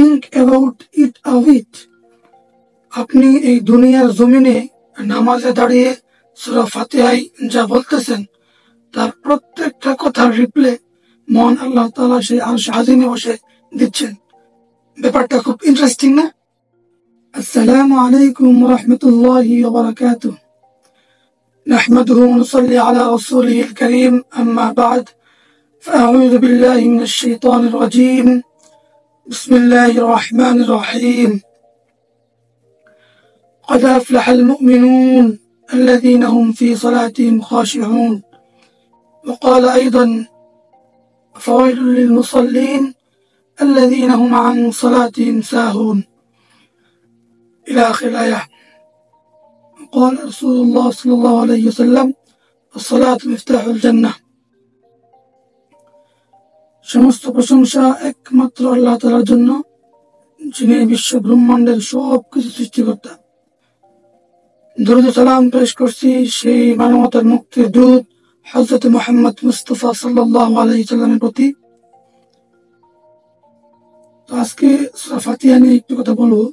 think about it a bit. আপনি এই দুনিয়ার জমিনে নামাজে দাঁড়িয়ে সূরা ফাতিহায় যা বলতেছেন তার প্রত্যেকটা কথার রিপ্লে মহান আল্লাহ তাআলা সেই আরশ আজিমে বসে দিচ্ছেন। ব্যাপারটা খুব ইন্টারেস্টিং না? আসসালামু আলাইকুম ওয়া রাহমাতুল্লাহি ওয়া বারাকাতুহু। নাহমাদুহু ওয়া নুসাল্লি আলা রাসূলিহিল কারীম, আম্মা বা'দ। فأعوذ بالله من الشيطان الرجيم. بسم الله الرحمن الرحيم. قد أفلح المؤمنون الذين هم في صلاتهم خاشعون. وقال أيضا: فويل للمصلين الذين هم عن صلاتهم ساهون، إلى آخر الآية. قال رسول الله صلى الله عليه وسلم: الصلاة مفتاح الجنة. সমস্ত প্রশংসা একমাত্র আল্লাহ তাআলার জন্য, যিনি বিশ্ব ব্রহ্মাণ্ডের সব কিছু সৃষ্টিকর্তা। দরুদ ও সালাম পেশ করছি সেই মানবতার মুক্তির দূত হযরত মুহাম্মদ মুস্তাফা সাল্লাল্লাহু আলাইহি সাল্লামের প্রতি। তো আজকে সূরা ফাতিহা নিয়ে একটু কথা বলবো।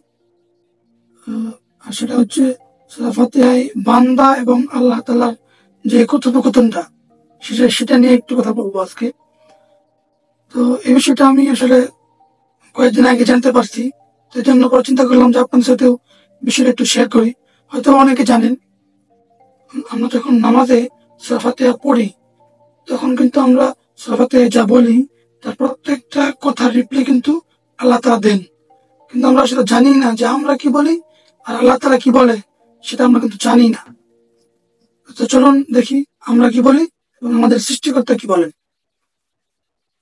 আর সেটা হচ্ছে সূরা ফাতিহায় বান্দা এবং আল্লাহ তাআলার যে কথোপকথনটা, সেটা নিয়ে একটু কথা বলবো আজকে। তো এই বিষয়টা আমি আসলে কয়েকদিন আগে জানতে পারছি, তো এই জন্য পরে চিন্তা করলাম যে আপনাদের সাথেও বিষয়টা একটু শেয়ার করি। হয়তো অনেকে জানেন, আমরা যখন নামাজে সূরা ফাতিহা পড়ি তখন কিন্তু আমরা সূরা ফাতিহায় যা বলি তার প্রত্যেকটা কথার রিপ্লাই কিন্তু আল্লাহ তাআলা দেন, কিন্তু আমরা সেটা জানি না যে আমরা কি বলি আর আল্লাহ তাআলা কি বলে, সেটা আমরা কিন্তু জানি না। তো চলুন দেখি আমরা কি বলি এবং আমাদের সৃষ্টিকর্তা কি বলেন।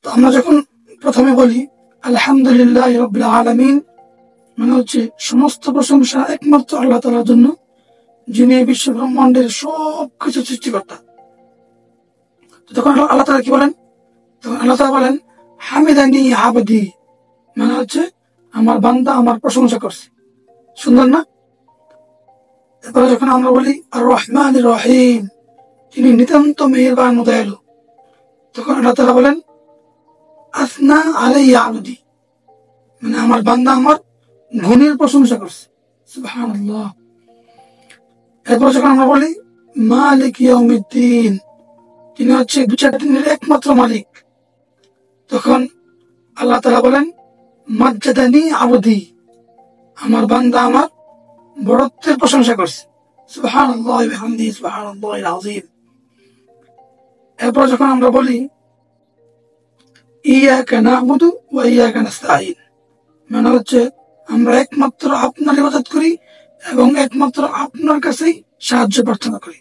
তো আমরা যখন প্রথমে বলি আলহামদুলিল্লাহ রাব্বিল আলামিন, মানে হচ্ছে সমস্ত প্রশংসা একমাত্র আল্লাহ তাআলার জন্য, যিনি বিশ্ব ব্রহ্মাণ্ডের সব কিছু সৃষ্টিকর্তা। তখন আল্লাহ তাআলা কি বলেন? তখন আল্লাহ তাআলা বলেন হামিদানি আবদি, মানে হচ্ছে আমার বান্দা আমার প্রশংসা করছে। সুন্দর না? এরপরে যখন আমরা বলি আর রহমানির রহিম, যিনি নিতান্ত মেহেরবান ও দয়ালু, তখন আল্লাহ তাআলা বলেন আসনা আলাইয়া আবদি, মানে আমার বান্দা আমার গুণের প্রশংসা করছে। সুবহানাল্লাহ। এরপর যখন আমরা বলি মালিক ইয়াউমিদ্দিন, তিনি হচ্ছে বিচার দিনের একমাত্র মালিক, তখন আল্লাহ তাআলা বলেন মাজ্জাদানি আবদি, আমার বান্দা আমার বড়ত্বের প্রশংসা করছে। সুবহানাল্লাহি ওয়া বিহামদিহি সুবহানাল্লাহিল আযীম। এরপর যখন আমরা বলি ইয়াকা না'বুদু ওয়া ইয়াকা নাস্তাঈন, মানে হচ্ছে আমরা একমাত্র আপনার ইবাদত করি এবং একমাত্র আপনার কাছেই সাহায্য প্রার্থনা করি,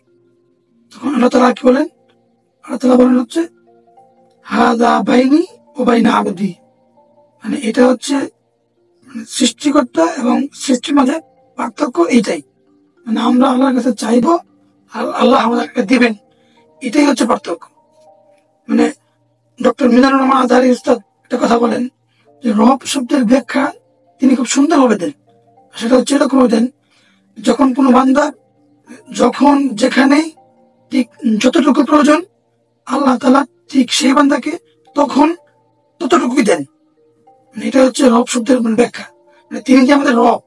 তখন আল্লাহ তাআলা কি বলেন? আল্লাহ তাআলা বলেন হচ্ছে হাযা বাইনি ওয়া বাইনা আবদি, মানে এটা হচ্ছে সৃষ্টিকর্তা এবং সৃষ্টির মাঝে পার্থক্য এইটাই, মানে আমরা আল্লাহর কাছে চাইবো আর আল্লাহ আমাদেরকে দিবেন, এটাই হচ্ছে পার্থক্য। মানে ডক্টর মিজানুর রহমান আজহারী উস্তাদ একটা কথা বলেন যে রব শব্দের ব্যাখ্যা তিনি খুব সুন্দরভাবে দেন। সেটা হচ্ছে এরকম দেন, যখন কোনো বান্দা যখন যেখানে ঠিক যতটুকু প্রয়োজন আল্লাহ তাআলা ঠিক সেই বান্দাকে তখন ততটুকুই দেন। মানে এটা হচ্ছে রব শব্দের ব্যাখ্যা, মানে তিনি যে আমাদের রব,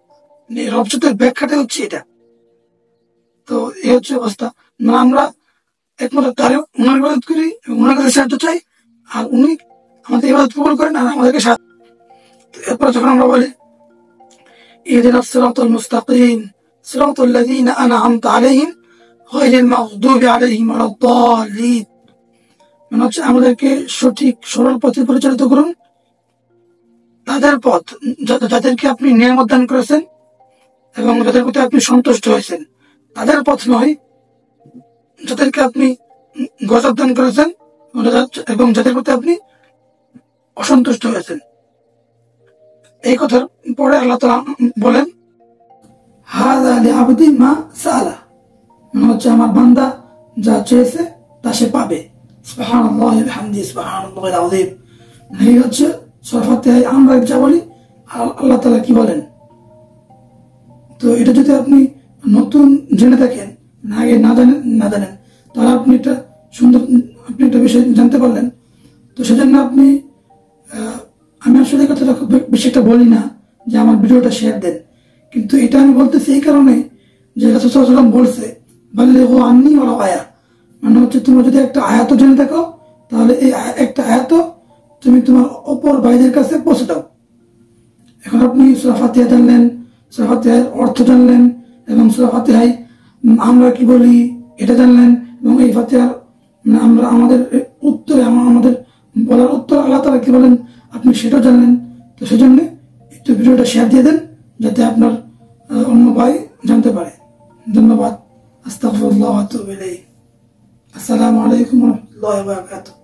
মানে রব শব্দের ব্যাখ্যাটা হচ্ছে এটা। তো এই হচ্ছে অবস্থা, মানে আমরা একমাত্র তার উনার ইবাদত করি এবং উনার কাছে সাহায্য চাই, আর উনি আমাদের ইবাদত কবুল করেন আর আমাদেরকে সাহায্য। এরপর যখন আমরা বলি ইহদিনাস সিরাতাল মুস্তাকিম সিরাতাল লাযীনা আন'আমতা আলাইহিম গায়রিল মাগদুবি আলাইহিম ওয়ালাদ-দাল্লিন, মানে হচ্ছে আমাদেরকে সঠিক সরল পথে পরিচালিত করুন, তাদের পথ যাদেরকে আপনি নিয়ামত দান করেছেন এবং যাদের প্রতি আপনি সন্তুষ্ট হয়েছেন, তাদের পথ নয় যাদেরকে আপনি গজব দান করেছেন এবং যাদের প্রতি আপনি অসন্তুষ্ট হয়েছেন। এই কথার পরে আল্লাহ তাআলা বলেন হাযা লিআবদি মা সাআলা, মানে হচ্ছে আমার বান্দা যা চেয়েছে তা সে পাবে। সুবহানাল্লাহি ওয়া বিহামদিহি সুবহানাল্লাহিল আযীম। এই হচ্ছে সূরা ফাতিহায় আমরা যা বলি আল্লাহ তাআলা কি বলেন। তো এটা যদি আপনি নতুন জেনে থাকেন, আগে না জানেন তাহলে আপনি একটা বিষয় জানতে পারলেন। তো সেজন্য আপনি আমি আসলে এই কথাটা খুব বেশি একটা বলি না যে আমার ভিডিওটা শেয়ার দেন, কিন্তু এটা আমি বলতেছি এই কারণে যে রাসূল সাল্লাল্লাহু আলাইহি ওয়াসাল্লাম বলছে বাল্লিগু আন্নী ওয়ালাউ আয়া, মানে হচ্ছে তোমরা যদি একটা আয়াত জেনে থাকো তাহলে এই একটা আয়াত তুমি তোমার অপর ভাইদের কাছে পৌঁছে দাও। এখন আপনি সূরা ফাতিহা জানলেন, সূরা ফাতিহার অর্থ জানলেন, এবং সূরা ফাতিহায় আমরা কি বলি এটা জানলেন, এবং এই ফাতিহার আমরা আমাদের উত্তরে আমাদের বলার উত্তর আল্লাহ তাআলা কি বলেন আপনি সেটাও জানলেন। তো সেজন্য একটু ভিডিওটা শেয়ার দিয়ে দেন যাতে আপনার অন্য ভাই জানতে পারে। ধন্যবাদ। আস্তাগফিরুল্লাহ ওয়া আতুবু ইলাইহি। আসসালামু আলাইকুম ওয়া রাহমাতুল্লাহি ওয়া বারাকাতুহু।